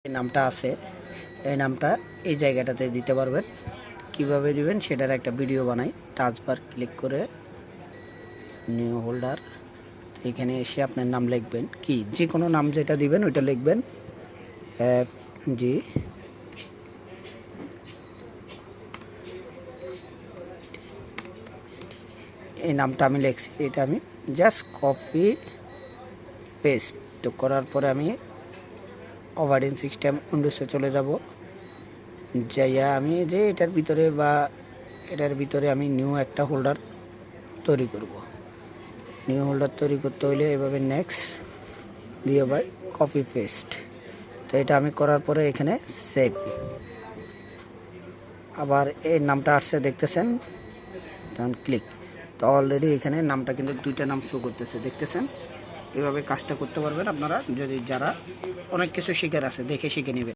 এই নামটা আছে, এই নামটা এই জায়গাটাতে দিতে পারবেন। কিভাবে দিবেন সেটার একটা ভিডিও বানাই। টাচবার ক্লিক করে নিউ হোল্ডার, এখানে এসে আপনার নাম লিখবেন, কি যে কোনো নাম যেটা দিবেন ওইটা লিখবেন। এফ জি এই নামটা আমি লিখছি, এটা আমি জাস্ট কপি পেস্ট করার পরে আমি অপারেটিং সিস্টেম উইন্ডোজে চলে যাব। যাইয়া আমি যে এটার ভিতরে আমি নিউ একটা হোল্ডার তৈরি করব। নিউ হোল্ডার তৈরি করতে হইলে এভাবে নেক্সট দিয়ে বাই কপি পেস্ট। তো এটা আমি করার পরে এখানে সেভ, আবার এই নামটা আসছে দেখতেছেন, তখন ক্লিক। তো অলরেডি এখানে নামটা কিন্তু দুইটা নাম শো করতেছে, দেখতেছেন। এভাবে কাজটা করতে পারবেন আপনারা, যদি যারা অনেক কিছু শিখার আছে দেখে শিখে নেবেন।